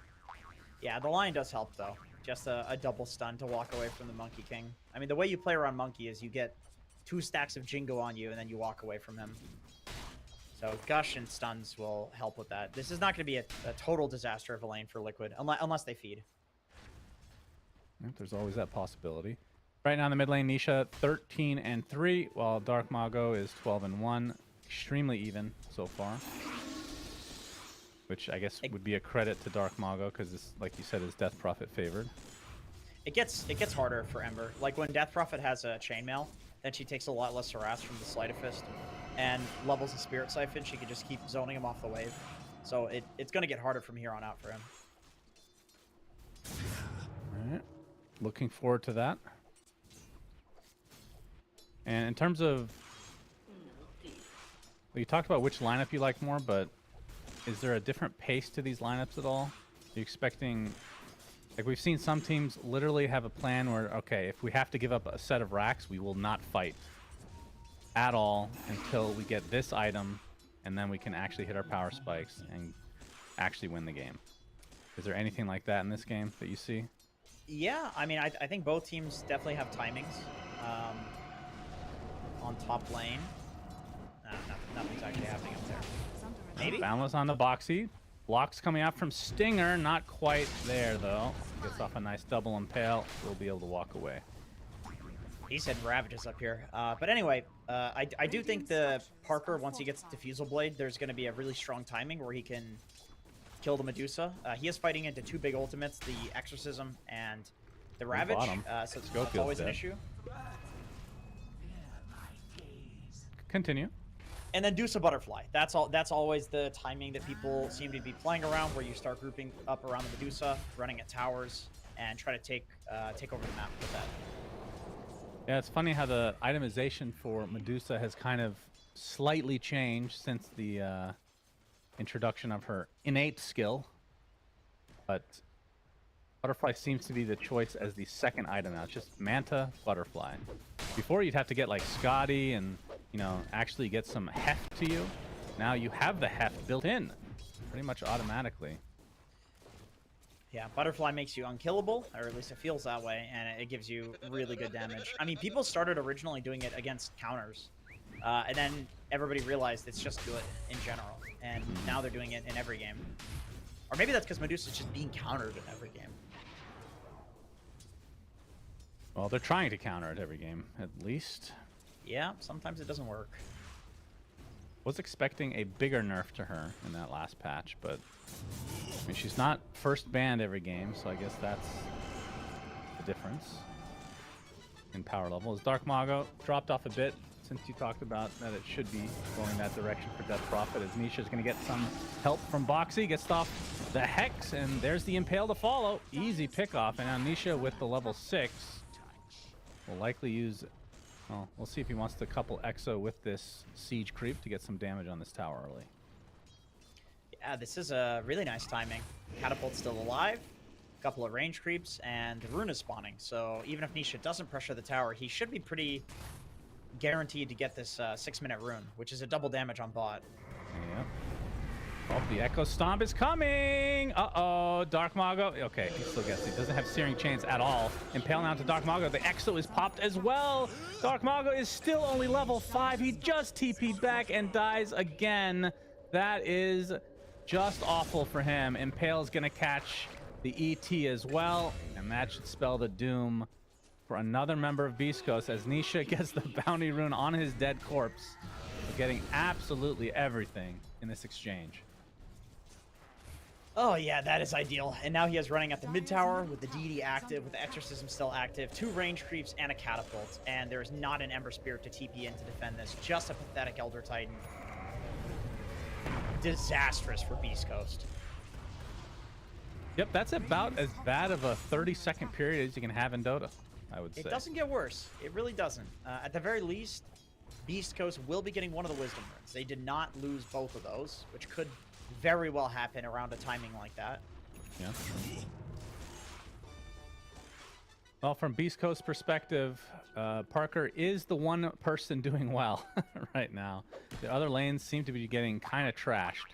Yeah, the line does help though. Just a double stun to walk away from the Monkey King. I mean, the way you play around Monkey is you get 2 stacks of Jingo on you and then you walk away from him. So Gush and stuns will help with that. This is not going to be a total disaster of a lane for Liquid, unless they feed. Yep, there's always that possibility. Right now in the mid lane, Nisha 13-3, while Dark Mago is 12-1. Extremely even so far. Which I guess would be a credit to Dark Mago because, like you said, is Death Prophet favored. It gets harder for Ember. Like when Death Prophet has a chainmail, then she takes a lot less harass from the Sleight of Fist and levels the Spirit Siphon. She can just keep zoning him off the wave. So it's going to get harder from here on out for him. All right. Looking forward to that. And in terms of... Well, you talked about which lineup you like more, but is there a different pace to these lineups at all? Are you expecting... Like, we've seen some teams literally have a plan where, okay, if we have to give up a set of racks, we will not fight at all until we get this item, and then we can actually hit our power spikes and actually win the game. Is there anything like that in this game that you see? Yeah, I mean, I think both teams definitely have timings on top lane. Nothing's actually happening up there. Maybe? Boundless on the Boxy. Blocks coming out from Stinger, not quite there though. Gets off a nice double impale. We'll be able to walk away. He's hitting Ravages up here. But anyway, I do think the Parker, once he gets Diffusal Blade, there's going to be a really strong timing where he can kill the Medusa. He is fighting into two big ultimates, the Exorcism and the Ravage. So it's always an issue. Continue. And then Deuce a Butterfly. That's always the timing that people seem to be playing around, where you start grouping up around the Medusa, running at towers, and try to take over the map with that. Yeah, it's funny how the itemization for Medusa has kind of slightly changed since the introduction of her innate skill. But Butterfly seems to be the choice as the second item now. It's just Manta, Butterfly. Before you'd have to get like Scotty and, you know, actually get some heft to you. Now you have the heft built in pretty much automatically. Yeah, Butterfly makes you unkillable, or at least it feels that way, and it gives you really good damage. I mean, people started originally doing it against counters, and then everybody realized it's just good in general, and now they're doing it in every game. Or maybe that's because Medusa's just being countered in every game. Well, they're trying to counter it every game, at least. Yeah, sometimes it doesn't work. Was expecting a bigger nerf to her in that last patch, but I mean, she's not first banned every game, so I guess that's the difference in power level. As Dark Mago dropped off a bit since you talked about that it should be going that direction for Death Prophet, as Nisha's going to get some help from Boxy, gets off the Hex, and there's the Impale to follow. Easy pickoff, and now Nisha with the level 6 will likely use... Well, we'll see if he wants to couple Exo with this Siege Creep to get some damage on this tower early. Yeah, this is a really nice timing. Catapult's still alive, a couple of range creeps, and the Rune is spawning. So even if Nisha doesn't pressure the tower, he should be pretty guaranteed to get this 6-minute Rune, which is a double damage on bot. Yep. Oh, the Echo Stomp is coming! Uh-oh, Dark Mago. Okay, he still gets it. He doesn't have Searing Chains at all. Impale now to Dark Mago. The Exo is popped as well. Dark Mago is still only level 5. He just TP'd back and dies again. That is just awful for him. Impale is going to catch the ET as well, and that should spell the doom for another member of Beast Coast as Nisha gets the Bounty Rune on his dead corpse. We're getting absolutely everything in this exchange. Oh yeah, that is ideal. And now he is running at the mid tower with the DD active, with the Exorcism still active, 2 range creeps and a catapult. And there is not an Ember Spirit to TP in to defend this, just a pathetic Elder Titan. Disastrous for Beast Coast. Yep, that's about as bad of a 30-second period as you can have in Dota, I would say. It doesn't get worse. It really doesn't. At the very least, Beast Coast will be getting one of the Wisdom Runes. They did not lose both of those, which could very well happen around a timing like that. Yeah. Well, from Beast Coast perspective, Parker is the one person doing well right now. The other lanes seem to be getting kind of trashed,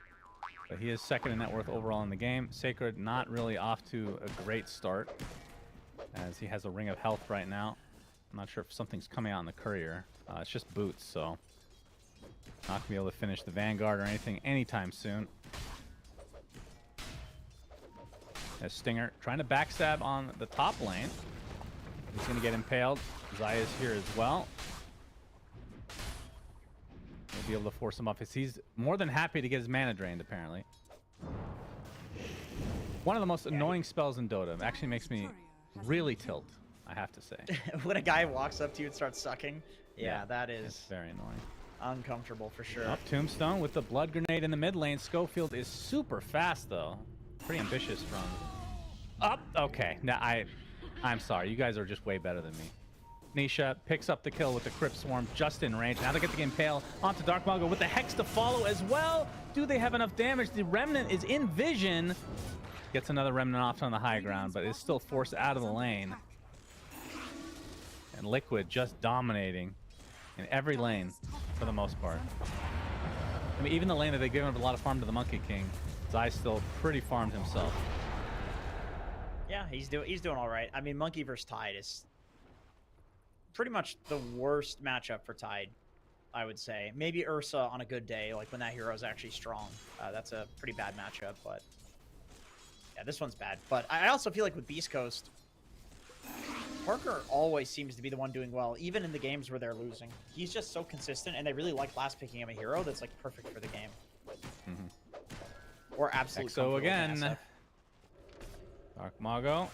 but he is second in net worth overall in the game. Sacred not really off to a great start, as he has a Ring of Health right now. I'm not sure if something's coming out in the Courier. It's just boots, so not gonna be able to finish the Vanguard or anything anytime soon. As Stinger trying to backstab on the top lane. He's gonna get impaled. Zaya's here as well. We'll be able to force him off. He's more than happy to get his mana drained, apparently. One of the most annoying spells in Dota. It actually makes me really tilt, I have to say. When a guy walks up to you and starts sucking, yeah, that is it's very annoying. uncomfortable for sure. Up Tombstone with the Blood Grenade in the mid lane. Schofield is super fast, though. Pretty ambitious from up. Okay, now I'm sorry. You guys are just way better than me. Nisha picks up the kill with the Crypt Swarm just in range. Now they get the Impale onto Dark Mago with the Hex to follow as well. Do they have enough damage? The Remnant is in vision. Gets another Remnant off on the high ground, but is still forced out of the lane. And Liquid just dominating in every lane for the most part. I mean, even the lane that they give him a lot of farm to the Monkey King, Zai still pretty farmed himself. Yeah, he's doing all right. I mean, Monkey versus Tide is pretty much the worst matchup for Tide I would say. Maybe Ursa on a good day, like when that hero is actually strong. That's a pretty bad matchup, but yeah, this one's bad. But I also feel like with Beast Coast, Parker always seems to be the one doing well, even in the games where they're losing. He's just so consistent, and they really like last picking him a hero that's like perfect for the game. Or absolute. So again, Dark Mago.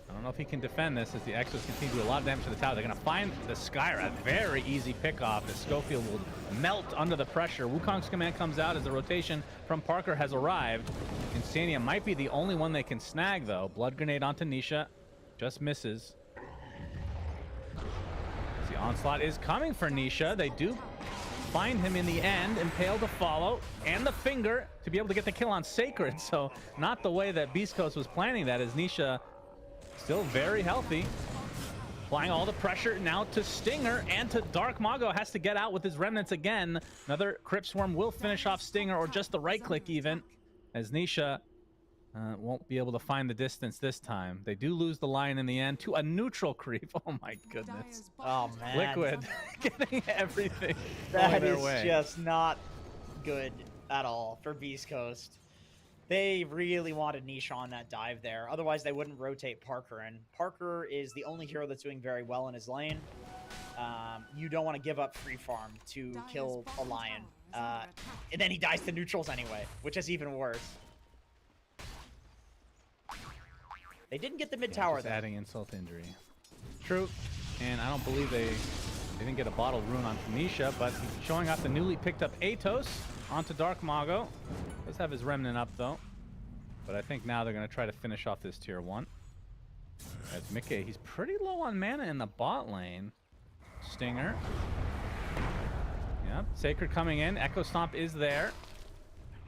I don't know if he can defend this as the Exos continue to do a lot of damage to the tower. They're going to find the Skyra. Very easy pickoff as Schofield will melt under the pressure. Wukong's command comes out as the rotation from Parker has arrived. Insania might be the only one they can snag, though. Blood Grenade onto Nisha. Just misses. The onslaught is coming for Nisha. They do find him in the end. Impale to follow. And the finger to be able to get the kill on Sacred. So not the way that Beast Coast was planning that, as Nisha still very healthy. Applying all the pressure now to Stinger and to Dark Mago. Has to get out with his remnants again. Another Crypt Swarm will finish off Stinger, or just the right click even, as Nisha won't be able to find the distance this time. They do lose the line in the end to a neutral creep. Oh my goodness. Oh man. Liquid getting everything That their is way. just not good at all for Beast Coast. They really wanted Nisha on that dive there. Otherwise, they wouldn't rotate Parker. And Parker is the only hero that's doing very well in his lane. You don't want to give up free farm to kill a lion. And then he dies to neutrals anyway, which is even worse. They didn't get the mid tower, Just though. adding insult to injury. True. And I don't believe they didn't get a bottled rune on Nisha, but he's showing off the newly picked up Atos onto Dark Mago. Does have his remnant up though. But I think now they're going to try to finish off this tier 1. As Mickey, he's pretty low on mana in the bot lane. Stinger. Yep. Sacred coming in. Echo Stomp is there.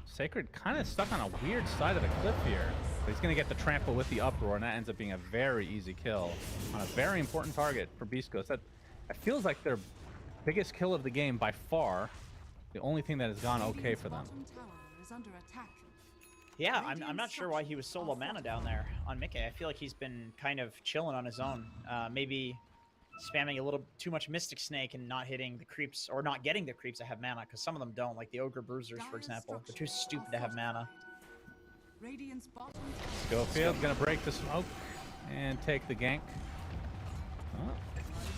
Sacred kind of stuck on a weird side of the cliff here. But he's going to get the trample with the uproar, and that ends up being a very easy kill on a very important target for Beast Coast. That feels like their biggest kill of the game by far. The only thing that has gone okay for them. Yeah, I'm not sure why he was so low mana down there on Mickey. I feel like he's been kind of chilling on his own. Maybe spamming a little too much Mystic Snake and not hitting the creeps, or not getting the creeps that have mana, because some of them don't, like the Ogre Bruisers, for example. They're too stupid to have mana. Schofield's going to break the smoke and take the gank. Oh,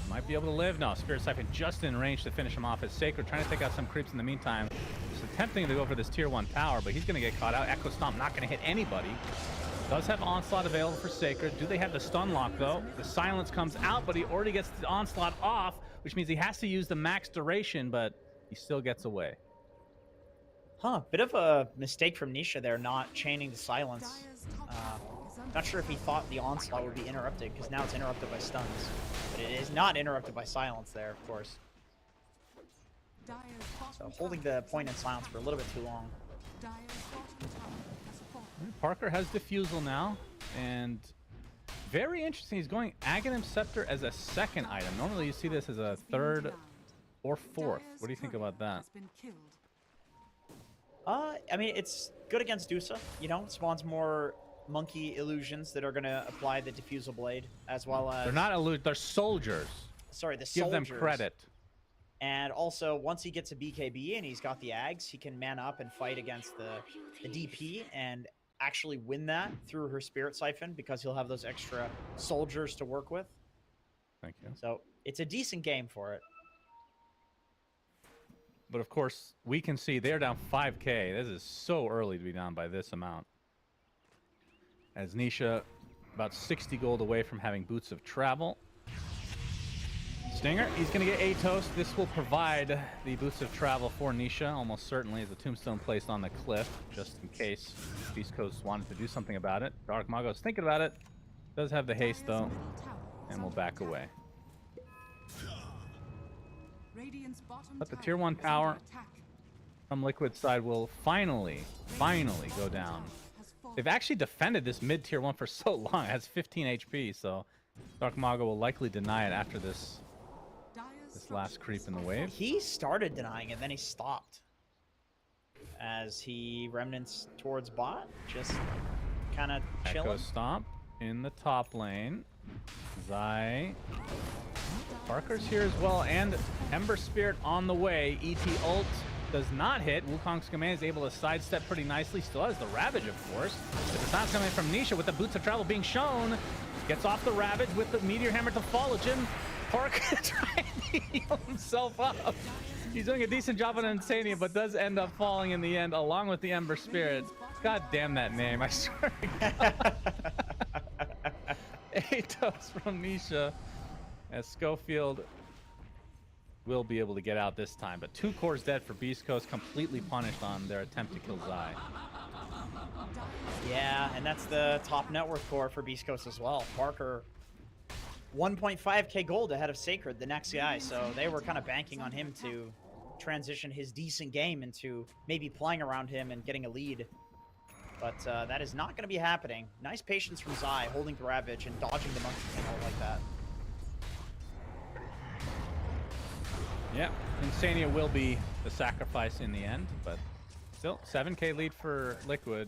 might be able to live. No, Spirit Siphon just in range to finish him off as Sacred trying to take out some creeps in the meantime. Just attempting to go for this tier 1 tower, but he's going to get caught out. Echo Stomp not going to hit anybody. Does have Onslaught available for Sacred. Do they have the stun lock, though? The silence comes out, but he already gets the Onslaught off, which means he has to use the max duration, but he still gets away. Huh, bit of a mistake from Nisha there, not chaining the silence. Not sure if he thought the Onslaught would be interrupted, because now it's interrupted by stuns. But it is not interrupted by silence there, of course. So holding the point in silence for a little bit too long. Parker has Diffusal now, and very interesting. He's going Aghanim Scepter as a second item. Normally you see this as a third or fourth. What do you think about that? I mean, it's good against Dusa. You know, spawns more monkey illusions that are going to apply the Diffusal Blade, as well as... They're not they're soldiers. Sorry, the Give soldiers. them credit. And also, once he gets a BKB and he's got the Ags, he can man up and fight against the DP and actually win that through her Spirit Siphon, because he'll have those extra soldiers to work with. Thank you. So it's a decent game for it. But of course, we can see they're down 5k. This is so early to be down by this amount. As Nisha, about 60 gold away from having Boots of Travel. Stinger, he's going to get Atos. This will provide the Boots of Travel for Nisha, almost certainly, as a tombstone placed on the cliff, just in case Beast Coast wanted to do something about it. Dark Mago's thinking about it. Does have the haste, though, and will back away. But the tier 1 tower from Liquid side will finally go down. They've actually defended this mid tier 1 for so long. It has 15 HP, so Dark Mago will likely deny it after this last creep in the wave. He started denying it, then he stopped. As he remnants towards bot, just kind of chilling. Echo Stomp in the top lane. Zai Parker's here as well, and Ember Spirit on the way. ET ult does not hit. Wukong's command is able to sidestep pretty nicely. Still has the Ravage, of course. But it's not coming from Nisha with the Boots of Travel being shown. Gets off the Ravage with the Meteor Hammer to follow Jim. Parker trying to heal himself up. He's doing a decent job on Insania, but does end up falling in the end, along with the Ember Spirit. God damn that name, I swear to God. Atos from Nisha, as Schofield will be able to get out this time. But 2 cores dead for Beast Coast, completely punished on their attempt to kill Zai. Yeah, and that's the top net worth core for Beast Coast as well. Parker, 1.5k gold ahead of Sacred, the next guy. So they were kind of banking on him to transition his decent game into maybe playing around him and getting a lead. But that is not going to be happening. Nice patience from Zai, holding the Ravage and dodging the Monkey King ult like that. Yeah, Insania will be the sacrifice in the end, but still 7k lead for Liquid.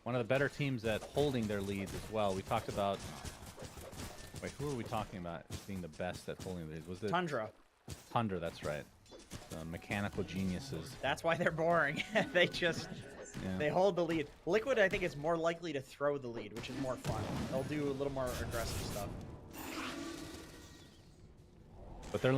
One of the better teams at holding their leads as well. We talked about... Wait, who are we talking about as being the best at holding the leads? Was it Tundra. Tundra, that's right. The mechanical geniuses. That's why they're boring. They just... Yeah. They hold the lead. Liquid, I think, is more likely to throw the lead, which is more fun. They'll do a little more aggressive stuff. But they're